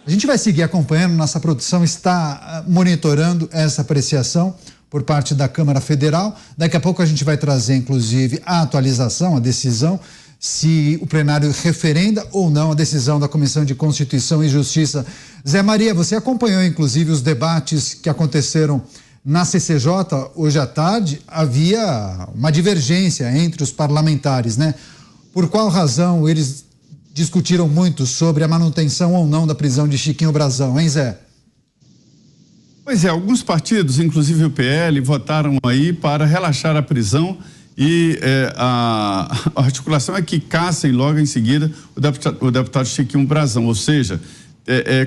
A gente vai seguir acompanhando, nossa produção está monitorando essa apreciação por parte da Câmara Federal. Daqui a pouco a gente vai trazer, inclusive, a atualização, a decisão, se o plenário referenda ou não a decisão da Comissão de Constituição e Justiça. Zé Maria, você acompanhou, inclusive, os debates que aconteceram na CCJ hoje à tarde. Havia uma divergência entre os parlamentares, né? Por qual razão eles discutiram muito sobre a manutenção ou não da prisão de Chiquinho Brazão, hein, Zé? Pois é, alguns partidos, inclusive o PL, votaram aí para relaxar a prisão e a articulação é que cassem logo em seguida o deputado Chiquinho Brazão, ou seja,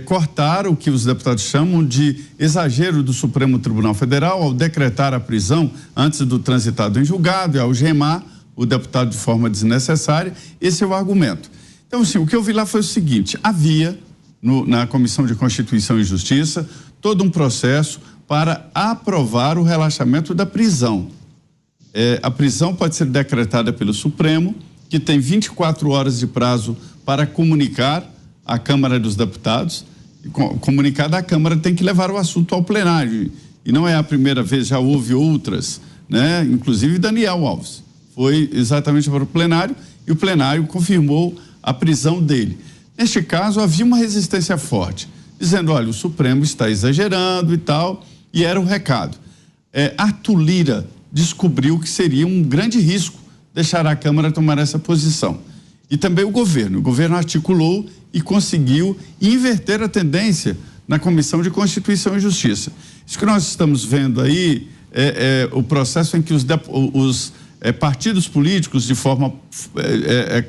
cortar o que os deputados chamam de exagero do Supremo Tribunal Federal ao decretar a prisão antes do transitado em julgado e algemar o deputado de forma desnecessária. Esse é o argumento. Então, assim, o que eu vi lá foi o seguinte: havia na Comissão de Constituição e Justiça todo um processo para aprovar o relaxamento da prisão. A prisão pode ser decretada pelo Supremo, que tem 24 horas de prazo para comunicar à Câmara dos Deputados. Comunicada à Câmara, tem que levar o assunto ao plenário. E não é a primeira vez, já houve outras, né? Inclusive Daniel Alves foi exatamente para o plenário e o plenário confirmou a prisão dele. Neste caso, havia uma resistência forte, dizendo, olha, o Supremo está exagerando e tal, e era o recado. Arthur Lira descobriu que seria um grande risco deixar a Câmara tomar essa posição. E também o governo articulou e conseguiu inverter a tendência na Comissão de Constituição e Justiça. Isso que nós estamos vendo aí é o processo em que os partidos políticos, de forma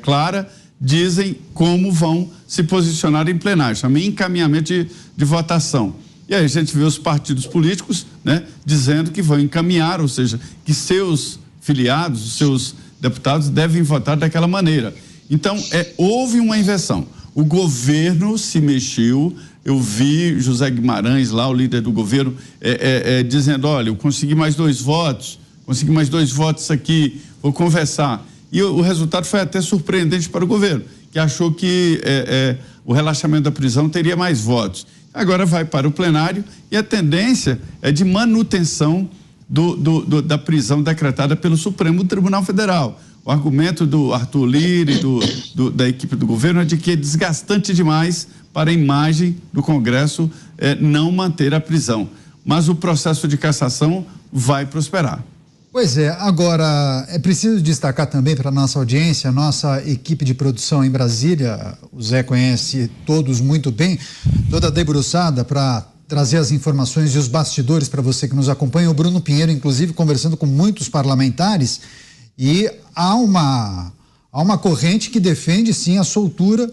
clara, dizem como vão se posicionar em plenário, chama encaminhamento de votação. E aí a gente vê os partidos políticos, né, dizendo que vão encaminhar, ou seja, que seus filiados, os seus deputados devem votar daquela maneira. Então, houve uma inversão. O governo se mexeu. Eu vi José Guimarães lá, o líder do governo, dizendo, olha, eu consegui mais 2 votos aqui, vou conversar. E o resultado foi até surpreendente para o governo, que achou que o relaxamento da prisão teria mais votos. Agora vai para o plenário e a tendência é de manutenção da prisão decretada pelo Supremo Tribunal Federal. O argumento do Arthur Lira e da equipe do governo é de que é desgastante demais para a imagem do Congresso não manter a prisão. Mas o processo de cassação vai prosperar. Pois é, agora é preciso destacar também para a nossa audiência, a nossa equipe de produção em Brasília, o Zé conhece todos muito bem, toda debruçada para trazer as informações e os bastidores para você que nos acompanha, o Bruno Pinheiro, inclusive, conversando com muitos parlamentares, e há uma corrente que defende, sim, a soltura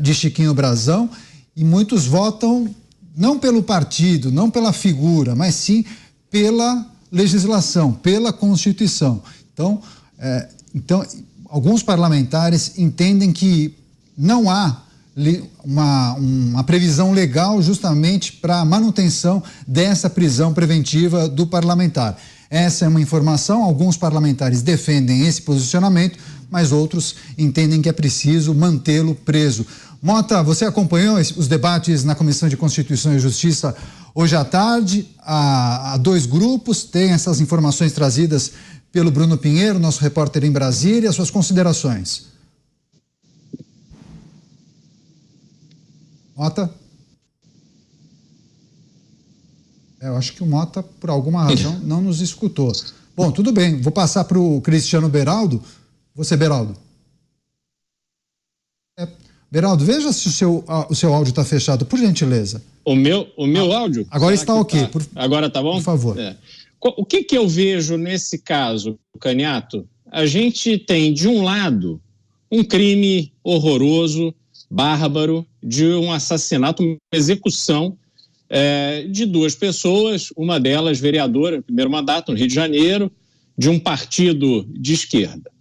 de Chiquinho Brazão, e muitos votam não pelo partido, não pela figura, mas sim pela legislação, pela Constituição. Então, alguns parlamentares entendem que não há uma previsão legal justamente para a manutenção dessa prisão preventiva do parlamentar. Essa é uma informação, alguns parlamentares defendem esse posicionamento, mas outros entendem que é preciso mantê-lo preso. Mota, você acompanhou os debates na Comissão de Constituição e Justiça hoje à tarde? Há 2 grupos, tem essas informações trazidas pelo Bruno Pinheiro, nosso repórter em Brasília. Suas considerações. Mota? Eu acho que o Mota, por alguma razão, não nos escutou. Bom, tudo bem, vou passar para o Cristiano Beraldo. Você, Beraldo. Beraldo, veja se o seu áudio está fechado, por gentileza. O meu áudio? Agora está ok. Agora está bom? Por favor. O que eu vejo nesse caso, Caniato? A gente tem, de um lado, um crime horroroso, bárbaro, de um assassinato, uma execução de 2 pessoas, uma delas vereadora, primeiro mandato no Rio de Janeiro, de um partido de esquerda.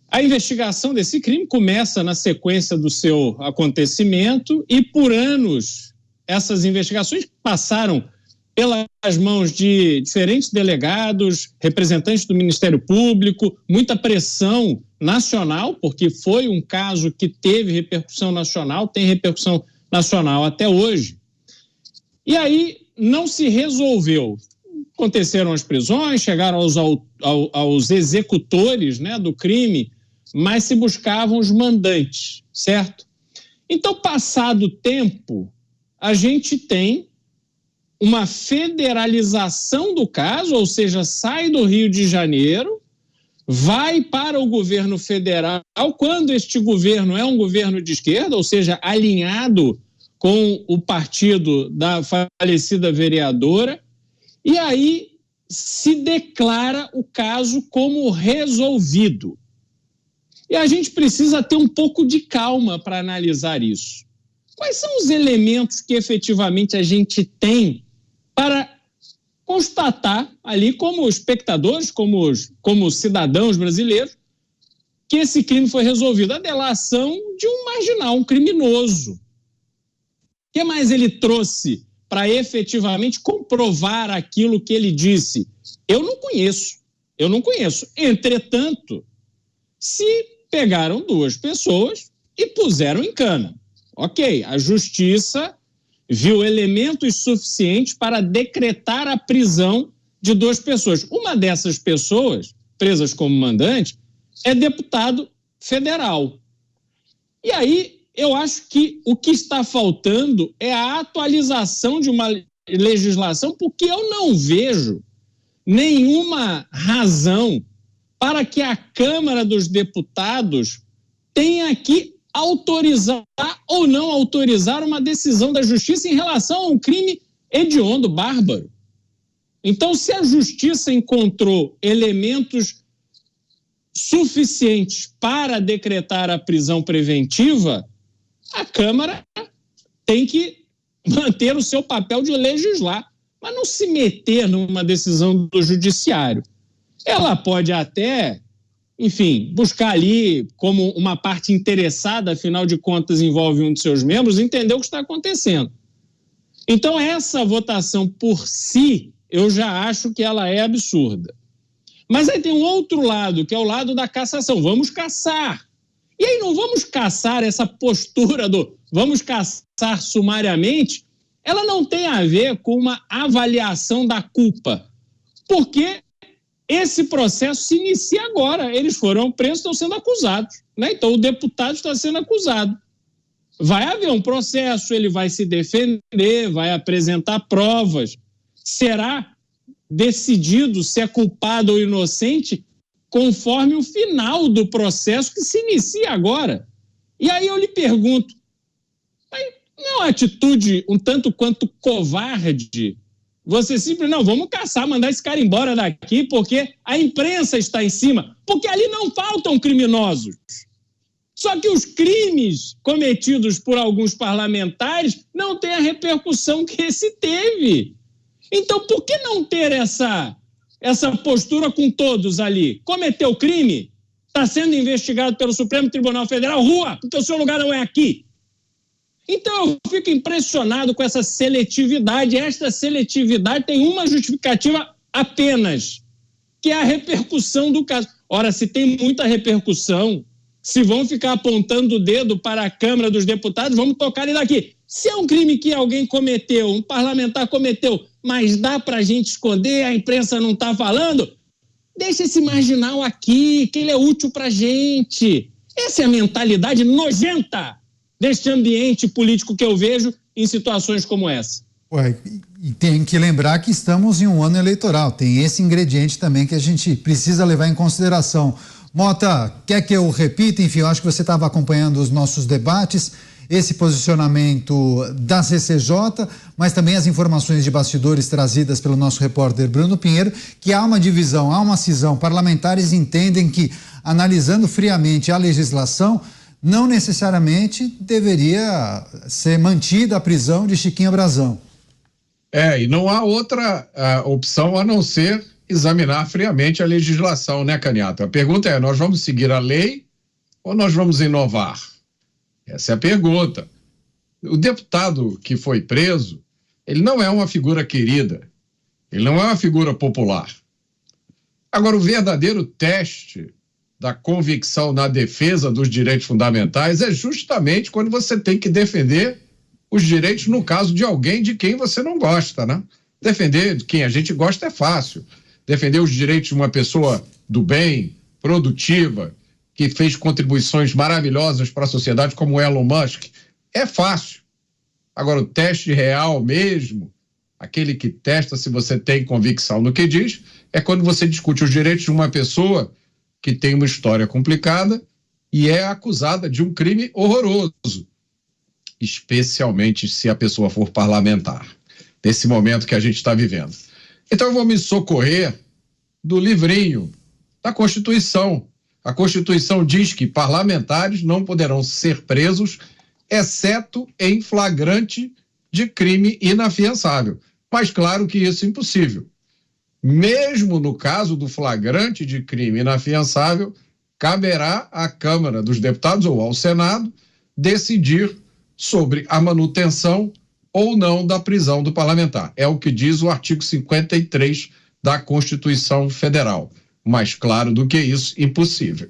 A investigação desse crime começa na sequência do seu acontecimento e, por anos, essas investigações passaram pelas mãos de diferentes delegados, representantes do Ministério Público, muita pressão nacional, porque foi um caso que teve repercussão nacional, tem repercussão Nacional até hoje. E aí não se resolveu. Aconteceram as prisões, chegaram aos executores, né, do crime, mas se buscavam os mandantes, certo? Então, passado o tempo, a gente tem uma federalização do caso, ou seja, sai do Rio de Janeiro, vai para o governo federal, quando este governo é um governo de esquerda, ou seja, alinhado com o partido da falecida vereadora, e aí se declara o caso como resolvido. E a gente precisa ter um pouco de calma para analisar isso. Quais são os elementos que efetivamente a gente tem para constatar ali como espectadores, como cidadãos brasileiros, que esse crime foi resolvido? A delação de um marginal, um criminoso. O que mais ele trouxe para efetivamente comprovar aquilo que ele disse? Eu não conheço. Entretanto, se pegaram duas pessoas e puseram em cana. Ok, a justiça viu elementos suficientes para decretar a prisão de duas pessoas. Uma dessas pessoas, presas como mandante, é deputado federal. E aí, eu acho que o que está faltando é a atualização de uma legislação, porque eu não vejo nenhuma razão para que a Câmara dos Deputados tenha que autorizar ou não autorizar uma decisão da Justiça em relação a um crime hediondo, bárbaro. Então, se a Justiça encontrou elementos suficientes para decretar a prisão preventiva, a Câmara tem que manter o seu papel de legislar, mas não se meter numa decisão do Judiciário. Ela pode até, enfim, buscar ali como uma parte interessada, afinal de contas envolve um de seus membros, entender o que está acontecendo. Então, essa votação por si, eu já acho que ela é absurda. Mas aí tem um outro lado, que é o lado da cassação. Vamos cassar. E aí não vamos cassar, essa postura do vamos cassar sumariamente, ela não tem a ver com uma avaliação da culpa. Porque esse processo se inicia agora. Eles foram presos, estão sendo acusados, né? Então, o deputado está sendo acusado. Vai haver um processo, ele vai se defender, vai apresentar provas. Será decidido se é culpado ou inocente conforme o final do processo que se inicia agora. E aí eu lhe pergunto, não é uma atitude um tanto quanto covarde? Você simplesmente, não, vamos caçar, mandar esse cara embora daqui, porque a imprensa está em cima, porque ali não faltam criminosos. Só que os crimes cometidos por alguns parlamentares não têm a repercussão que esse teve. Então, por que não ter essa postura com todos ali? Cometeu crime? Está sendo investigado pelo Supremo Tribunal Federal? Rua, porque o seu lugar não é aqui. Então, eu fico impressionado com essa seletividade. Esta seletividade tem uma justificativa apenas, que é a repercussão do caso. Ora, se tem muita repercussão, se vão ficar apontando o dedo para a Câmara dos Deputados, vamos tocar ele daqui. Se é um crime que alguém cometeu, um parlamentar cometeu, mas dá para a gente esconder, a imprensa não está falando, deixa esse marginal aqui, que ele é útil para a gente. Essa é a mentalidade nojenta deste ambiente político que eu vejo em situações como essa. Ué, e tem que lembrar que estamos em um ano eleitoral, tem esse ingrediente também que a gente precisa levar em consideração. Mota, quer que eu repita? Enfim, eu acho que você estava acompanhando os nossos debates, esse posicionamento da CCJ, mas também as informações de bastidores trazidas pelo nosso repórter Bruno Pinheiro, que há uma divisão, há uma cisão. Parlamentares entendem que, analisando friamente a legislação, não necessariamente deveria ser mantida a prisão de Chiquinho Brazão. E não há outra opção a não ser examinar friamente a legislação, né, Caniato? A pergunta é, nós vamos seguir a lei ou nós vamos inovar? Essa é a pergunta. O deputado que foi preso, ele não é uma figura querida, ele não é uma figura popular. Agora, o verdadeiro teste da convicção na defesa dos direitos fundamentais é justamente quando você tem que defender os direitos no caso de alguém de quem você não gosta, né? Defender de quem a gente gosta é fácil. Defender os direitos de uma pessoa do bem, produtiva, que fez contribuições maravilhosas para a sociedade, como Elon Musk, é fácil. Agora, o teste real mesmo, aquele que testa se você tem convicção no que diz, é quando você discute os direitos de uma pessoa que tem uma história complicada e é acusada de um crime horroroso, especialmente se a pessoa for parlamentar, nesse momento que a gente está vivendo. Então eu vou me socorrer do livrinho da Constituição. A Constituição diz que parlamentares não poderão ser presos, exceto em flagrante de crime inafiançável. Mas claro que isso é impossível. Mesmo no caso do flagrante de crime inafiançável, caberá à Câmara dos Deputados ou ao Senado decidir sobre a manutenção ou não da prisão do parlamentar. É o que diz o artigo 53 da Constituição Federal. Mais claro do que isso, impossível.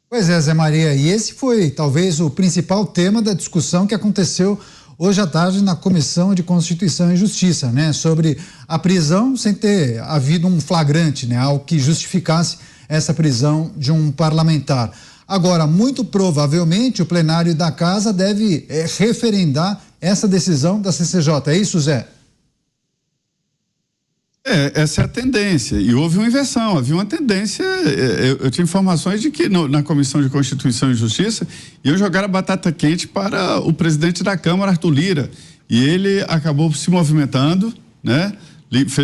Pois é, Zé Maria, e esse foi talvez o principal tema da discussão que aconteceu hoje à tarde na Comissão de Constituição e Justiça, né? Sobre a prisão sem ter havido um flagrante, né? Algo que justificasse essa prisão de um parlamentar. Agora, muito provavelmente, o plenário da Casa deve referendar essa decisão da CCJ. É isso, Zé? Essa é a tendência. E houve uma inversão, havia uma tendência. Eu tinha informações de que na Comissão de Constituição e Justiça iam jogar a batata quente para o presidente da Câmara, Arthur Lira. E ele acabou se movimentando, né?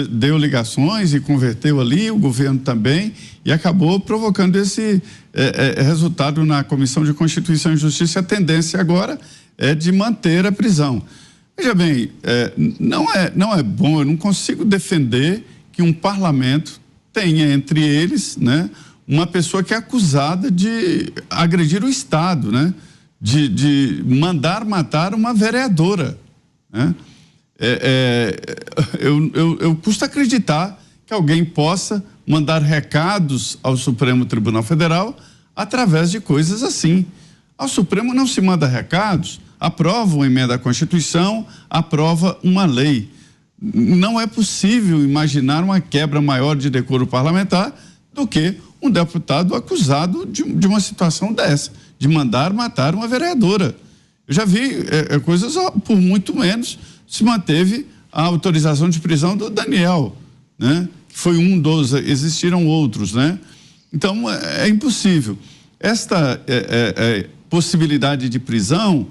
Deu ligações e converteu ali, o governo também, e acabou provocando esse resultado na Comissão de Constituição e Justiça. A tendência agora é de manter a prisão. Veja bem, não é bom, eu não consigo defender que um parlamento tenha entre eles, né, uma pessoa que é acusada de agredir o Estado, né, de mandar matar uma vereadora, né? Eu custa acreditar que alguém possa mandar recados ao Supremo Tribunal Federal através de coisas assim. Ao Supremo não se manda recados, aprova uma emenda à Constituição, aprova uma lei. Não é possível imaginar uma quebra maior de decoro parlamentar do que um deputado acusado de uma situação dessa, de mandar matar uma vereadora. Eu já vi coisas, por muito menos, se manteve a autorização de prisão do Daniel, né? Que foi um dos, existiram outros, né? Então, é impossível. Esta possibilidade de prisão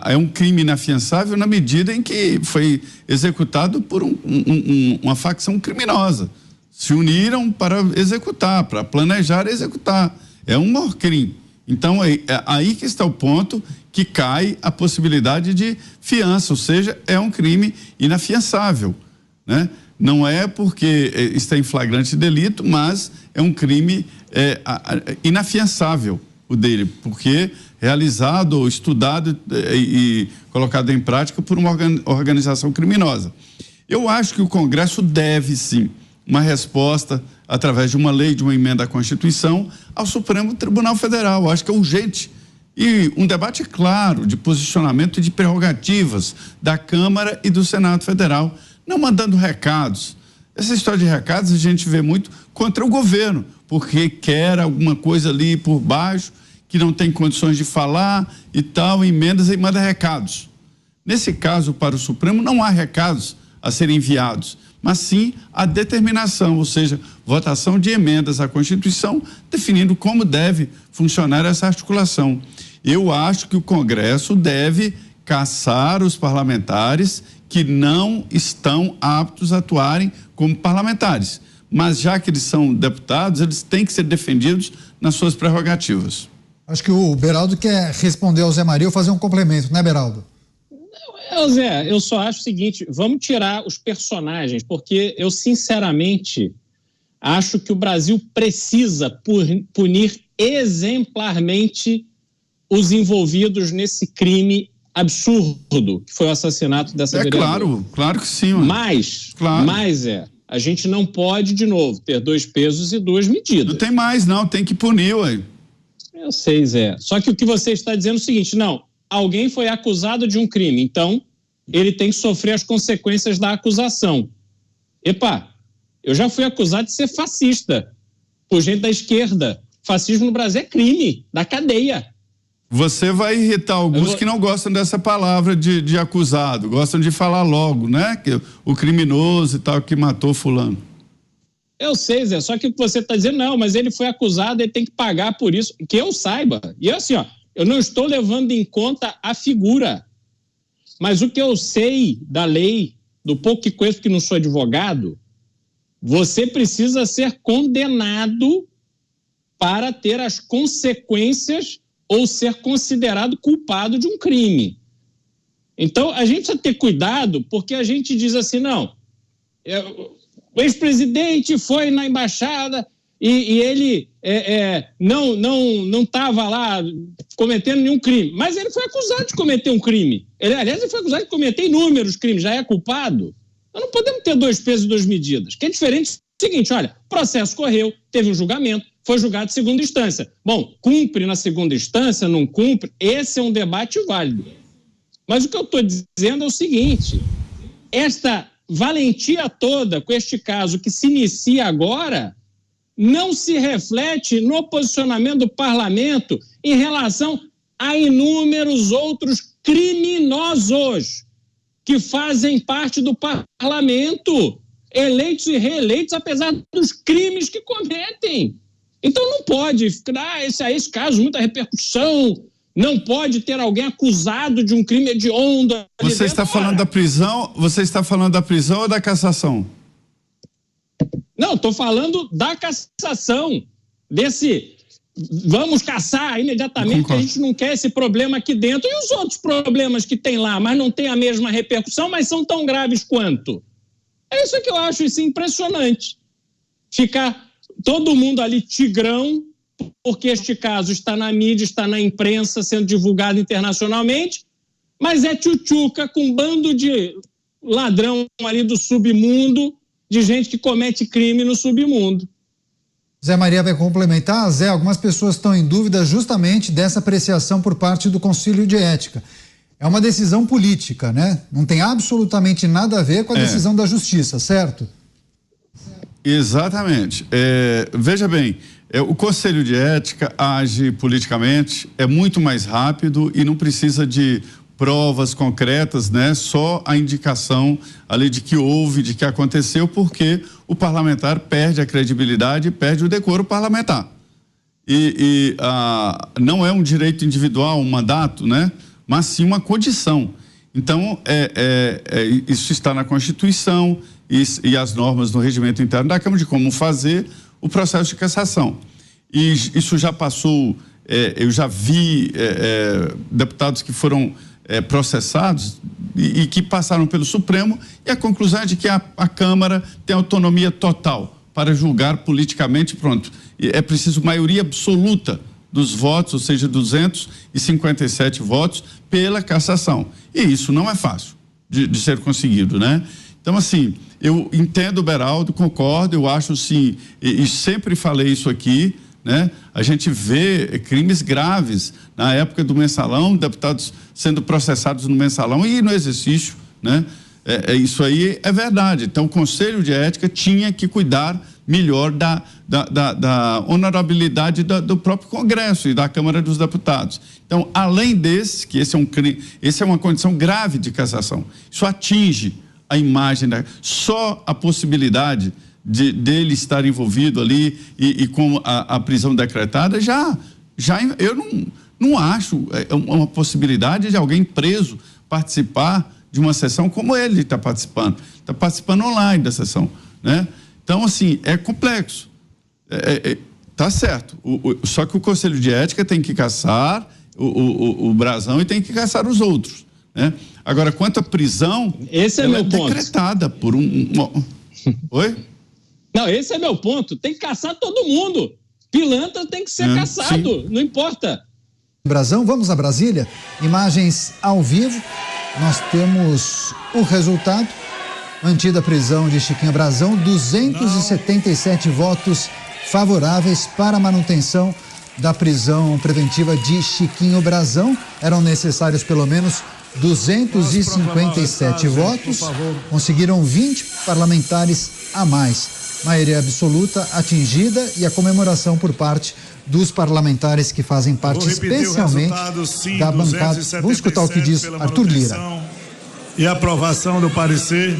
é um crime inafiançável na medida em que foi executado por uma facção criminosa. Se uniram para executar, para planejar e executar. É um maior crime. Então, é aí que está o ponto que cai a possibilidade de fiança, ou seja, é um crime inafiançável, né? Não é porque está em flagrante delito, mas é um crime inafiançável o dele, porque realizado ou estudado e colocado em prática por uma organização criminosa. Eu acho que o Congresso deve, sim, uma resposta através de uma lei, de uma emenda à Constituição, ao Supremo Tribunal Federal. Eu acho que é urgente. E um debate claro de posicionamento e de prerrogativas da Câmara e do Senado Federal, não mandando recados. Essa história de recados a gente vê muito contra o governo, porque quer alguma coisa ali por baixo, que não tem condições de falar e tal, emendas e manda recados. Nesse caso, para o Supremo, não há recados a serem enviados, mas sim a determinação, ou seja, votação de emendas à Constituição, definindo como deve funcionar essa articulação. Eu acho que o Congresso deve caçar os parlamentares que não estão aptos a atuarem como parlamentares, mas já que eles são deputados, eles têm que ser defendidos nas suas prerrogativas. Acho que o Beraldo quer responder ao Zé Maria ou fazer um complemento, né, Beraldo? Zé, eu só acho o seguinte, vamos tirar os personagens, porque eu sinceramente acho que o Brasil precisa punir exemplarmente os envolvidos nesse crime absurdo que foi o assassinato dessa vereadora. Claro que sim. Mano. Mas a gente não pode, de novo, ter dois pesos e duas medidas. Não tem mais, não, tem que punir, ué. Eu sei, Zé. Só que o que você está dizendo é o seguinte, não, alguém foi acusado de um crime, então ele tem que sofrer as consequências da acusação. Epa, eu já fui acusado de ser fascista, por gente da esquerda. Fascismo no Brasil é crime, da cadeia. Você vai irritar alguns que não gostam dessa palavra de acusado, gostam de falar logo, né? Que o criminoso e tal que matou fulano. Eu sei, Zé, só que o que você está dizendo, não, mas ele foi acusado, ele tem que pagar por isso, que eu saiba. E assim, ó, eu não estou levando em conta a figura, mas o que eu sei da lei, do pouco que conheço, porque não sou advogado, você precisa ser condenado para ter as consequências ou ser considerado culpado de um crime. Então, a gente precisa ter cuidado, porque a gente diz assim, não, o ex-presidente foi na embaixada e ele não estava lá cometendo nenhum crime, mas ele foi acusado de cometer um crime. Aliás, ele foi acusado de cometer inúmeros crimes, já é culpado. Nós não podemos ter 2 pesos e 2 medidas, que é diferente. É o seguinte, olha, o processo correu, teve um julgamento, foi julgado de segunda instância. Bom, cumpre na segunda instância, não cumpre, esse é um debate válido. Mas o que eu estou dizendo é o seguinte, esta valentia toda com este caso que se inicia agora não se reflete no posicionamento do parlamento em relação a inúmeros outros criminosos que fazem parte do parlamento, eleitos e reeleitos, apesar dos crimes que cometem. Então não pode esse caso, muita repercussão, não pode ter alguém acusado de um crime hediondo. Você está falando da prisão? Você está falando da prisão ou da cassação? Não, estou falando da cassação, desse vamos caçar imediatamente, porque a gente não quer esse problema aqui dentro. E os outros problemas que tem lá, mas não tem a mesma repercussão, mas são tão graves quanto? É isso que eu acho isso impressionante. Ficar todo mundo ali tigrão, porque este caso está na mídia, está na imprensa, sendo divulgado internacionalmente, mas é tchutchuca com um bando de ladrão ali do submundo, de gente que comete crime no submundo. Zé Maria vai complementar. Zé, algumas pessoas estão em dúvida justamente dessa apreciação por parte do Conselho de Ética. É uma decisão política, né? Não tem absolutamente nada a ver com a decisão da Justiça, certo? Exatamente. Veja bem, o Conselho de Ética age politicamente, é muito mais rápido e não precisa de provas concretas, né? Só a indicação ali de que houve, de que aconteceu, porque o parlamentar perde a credibilidade e perde o decoro parlamentar. Não é um direito individual, um mandato, né? Mas sim uma condição. Então, isso está na Constituição e as normas do regimento interno da Câmara de como fazer o processo de cassação. E isso já passou, eu já vi deputados que foram processados e que passaram pelo Supremo, e a conclusão é de que a Câmara tem autonomia total para julgar politicamente, pronto. É preciso maioria absoluta dos votos, ou seja, 257 votos pela cassação. E isso não é fácil de ser conseguido, né? Então, assim, eu entendo o Beraldo, concordo, eu acho, sim, e sempre falei isso aqui, né? A gente vê crimes graves na época do mensalão, deputados sendo processados no mensalão e no exercício, né? Isso aí é verdade. Então, o Conselho de Ética tinha que cuidar melhor da honorabilidade do próprio Congresso e da Câmara dos Deputados. Então, além desse, que esse é uma condição grave de cassação, isso atinge a imagem, só a possibilidade dele estar envolvido ali e com a prisão decretada, eu não acho uma possibilidade de alguém preso participar de uma sessão como ele está participando online da sessão, né? Então, assim, é complexo, tá certo, só que o Conselho de Ética tem que caçar o Brazão e tem que caçar os outros, né? Agora, quanto à prisão, esse é ela meu ponto. Decretada por Oi? Não, esse é meu ponto. Tem que caçar todo mundo. Pilantra tem que ser caçado, não importa. Brazão, vamos a Brasília. Imagens ao vivo. Nós temos o resultado. Mantida a prisão de Chiquinho Brazão, 277 votos favoráveis para a manutenção da prisão preventiva de Chiquinho Brazão. Eram necessários pelo menos 257 votos. Conseguiram 20 parlamentares a mais. Maioria absoluta atingida e a comemoração por parte dos parlamentares que fazem parte especialmente da bancada. Vamos escutar o que diz Arthur Lira. E aprovação do parecer,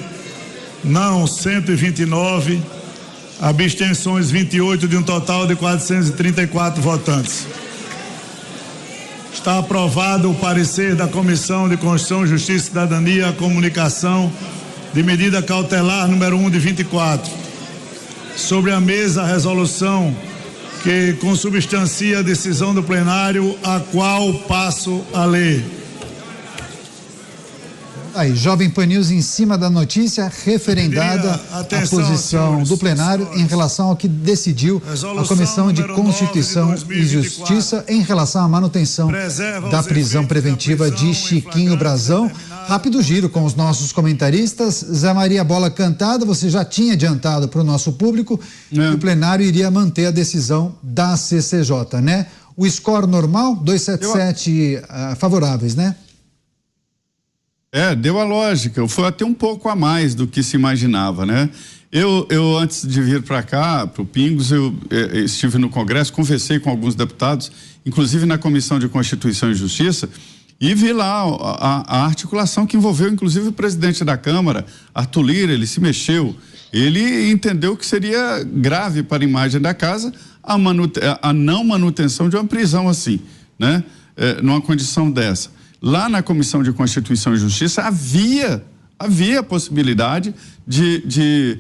não 129, abstenções 28 de um total de 434 votantes. Está aprovado o parecer da Comissão de Constituição, Justiça, Cidadania, Comunicação de medida cautelar número 1 de 24. Sobre a mesa a resolução que consubstancia a decisão do plenário, a qual passo a ler. Aí, Jovem Pan News em cima da notícia, referendada a posição do plenário em relação ao que decidiu a Comissão de Constituição e Justiça em relação à manutenção da prisão preventiva de Chiquinho Brazão. Rápido giro com os nossos comentaristas. Zé Maria, bola cantada, você já tinha adiantado para o nosso público que o plenário iria manter a decisão da CCJ, né? O score normal, 277 favoráveis, né? Deu a lógica, foi até um pouco a mais do que se imaginava, né? Eu antes de vir para cá, para o Pingos, eu estive no Congresso, conversei com alguns deputados, inclusive na Comissão de Constituição e Justiça, e vi lá a articulação que envolveu inclusive o presidente da Câmara, Arthur Lira. Ele se mexeu, ele entendeu que seria grave para a imagem da casa a não manutenção de uma prisão assim, né? Numa condição dessa. Lá na Comissão de Constituição e Justiça havia a possibilidade de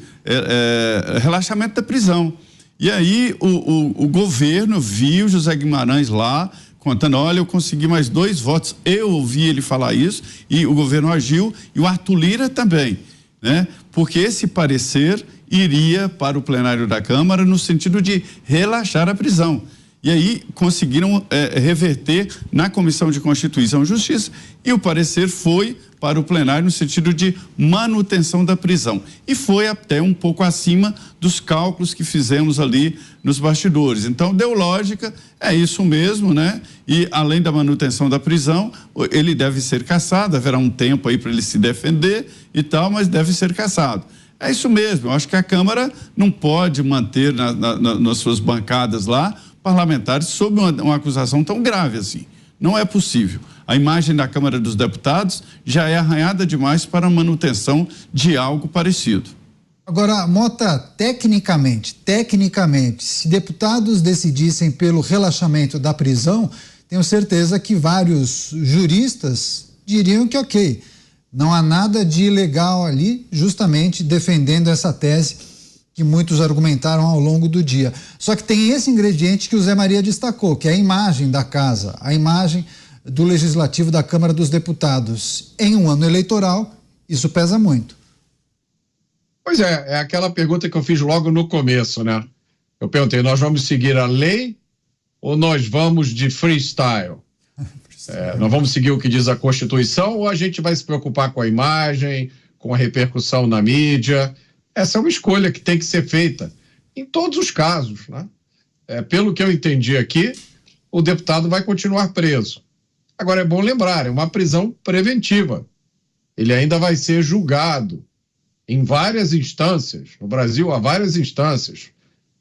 relaxamento da prisão. E aí o governo viu José Guimarães lá contando, olha, eu consegui mais 2 votos, eu ouvi ele falar isso e o governo agiu, e o Arthur Lira também, né? Porque esse parecer iria para o plenário da Câmara no sentido de relaxar a prisão. E aí conseguiram reverter na Comissão de Constituição e Justiça, e o parecer foi para o plenário no sentido de manutenção da prisão. E foi até um pouco acima dos cálculos que fizemos ali nos bastidores. Então deu lógica, é isso mesmo, né? E além da manutenção da prisão, ele deve ser cassado, haverá um tempo aí para ele se defender e tal, mas deve ser cassado. É isso mesmo, eu acho que a Câmara não pode manter nas suas bancadas lá parlamentares sob uma acusação tão grave assim. Não é possível. A imagem da Câmara dos Deputados já é arranhada demais para a manutenção de algo parecido. Agora, Mota, tecnicamente, se deputados decidissem pelo relaxamento da prisão, tenho certeza que vários juristas diriam que ok, não há nada de ilegal ali, justamente defendendo essa tese que muitos argumentaram ao longo do dia. Só que tem esse ingrediente que o Zé Maria destacou, que é a imagem da casa, a imagem do Legislativo da Câmara dos Deputados. Em um ano eleitoral, isso pesa muito. Pois é aquela pergunta que eu fiz logo no começo, né? Eu perguntei, nós vamos seguir a lei ou nós vamos de freestyle? Nós vamos seguir o que diz a Constituição ou a gente vai se preocupar com a imagem, com a repercussão na mídia? Essa é uma escolha que tem que ser feita em todos os casos, né? Pelo que eu entendi aqui, o deputado vai continuar preso. Agora é bom lembrar, é uma prisão preventiva. Ele ainda vai ser julgado em várias instâncias. No Brasil há várias instâncias.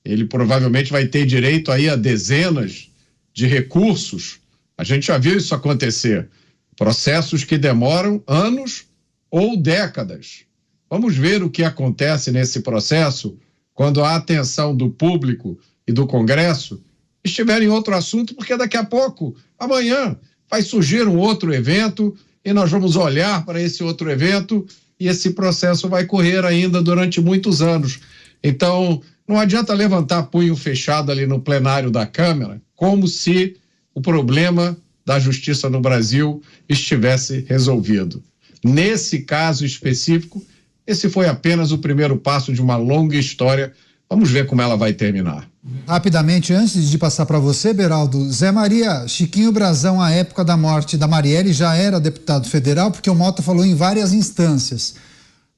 Ele provavelmente vai ter direito aí a dezenas de recursos. A gente já viu isso acontecer. Processos que demoram anos ou décadas. Vamos ver o que acontece nesse processo quando a atenção do público e do Congresso estiver em outro assunto, porque daqui a pouco, amanhã, vai surgir um outro evento e nós vamos olhar para esse outro evento e esse processo vai correr ainda durante muitos anos. Então, não adianta levantar punho fechado ali no plenário da Câmara como se o problema da justiça no Brasil estivesse resolvido. Nesse caso específico, esse foi apenas o primeiro passo de uma longa história. Vamos ver como ela vai terminar. Rapidamente, antes de passar para você, Beraldo, Zé Maria, Chiquinho Brazão, à época da morte da Marielle, já era deputado federal, porque o Mota falou em várias instâncias.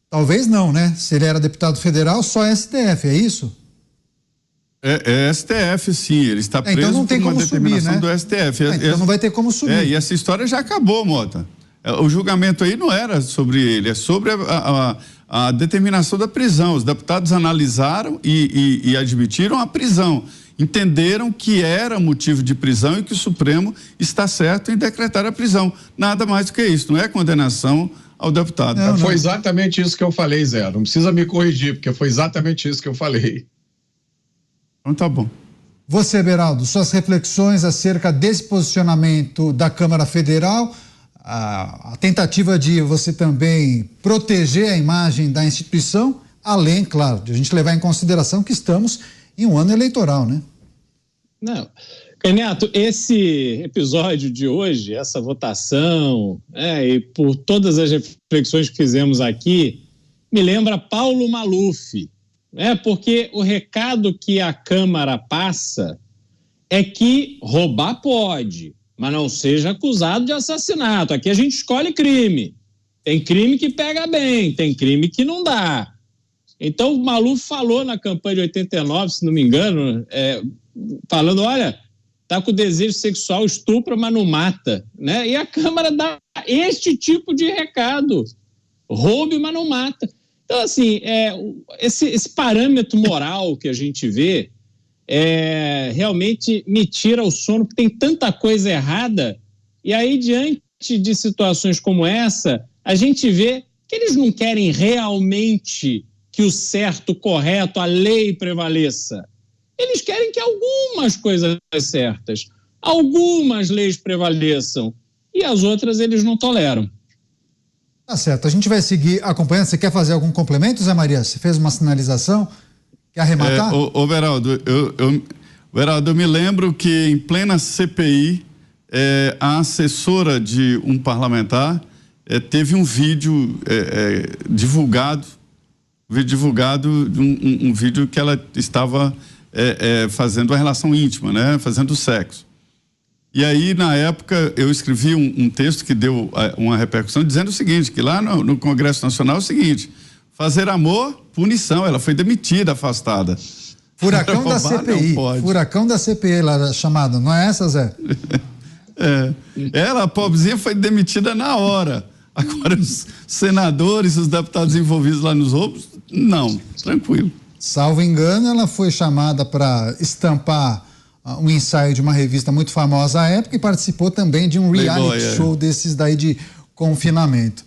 Talvez não, né? Se ele era deputado federal, só STF, é isso? É STF, sim, ele está preso então não tem por uma como determinação subir, né? do STF. Então não vai ter como subir. E essa história já acabou, Mota. O julgamento aí não era sobre ele, é sobre a determinação da prisão. Os deputados analisaram e admitiram a prisão. Entenderam que era motivo de prisão e que o Supremo está certo em decretar a prisão. Nada mais do que isso, não é condenação ao deputado. Não. Foi exatamente isso que eu falei, Zé. Não precisa me corrigir, porque foi exatamente isso que eu falei. Então tá bom. Você, Beraldo, suas reflexões acerca desse posicionamento da Câmara Federal, a tentativa de você também proteger a imagem da instituição, além, claro, de a gente levar em consideração que estamos em um ano eleitoral, né? Não. Canhato, esse episódio de hoje, essa votação, e por todas as reflexões que fizemos aqui, me lembra Paulo Maluf, porque o recado que a Câmara passa é que roubar pode, mas não seja acusado de assassinato. Aqui a gente escolhe crime. Tem crime que pega bem, tem crime que não dá. Então o Maluf falou na campanha de 89, se não me engano, falando, olha, tá com desejo sexual, estupra, mas não mata, né? E a Câmara dá este tipo de recado. Roube, mas não mata. Então, assim, esse parâmetro moral que a gente vê realmente me tira o sono, porque tem tanta coisa errada, e aí, diante de situações como essa, a gente vê que eles não querem realmente que o certo, o correto, a lei prevaleça. Eles querem que algumas coisas certas, algumas leis prevaleçam, e as outras eles não toleram. Tá certo, a gente vai seguir acompanhando. Você quer fazer algum complemento, Zé Maria? Você fez uma sinalização? Quer arrematar? Beraldo, eu me lembro que em plena CPI, a assessora de um parlamentar teve um vídeo divulgado, um vídeo que ela estava fazendo uma relação íntima, né? Fazendo sexo. E aí, na época, eu escrevi um texto que deu uma repercussão dizendo o seguinte, que lá no Congresso Nacional é o seguinte, fazer amor, punição, ela foi demitida, afastada. Furacão da CPI, furacão da CPI, lá chamada, não é essa, Zé? Ela, a pobrezinha, foi demitida na hora. Agora, os senadores, os deputados envolvidos lá nos roubos, não, tranquilo. Salvo engano, ela foi chamada para estampar um ensaio de uma revista muito famosa à época e participou também de um reality show desses daí de confinamento.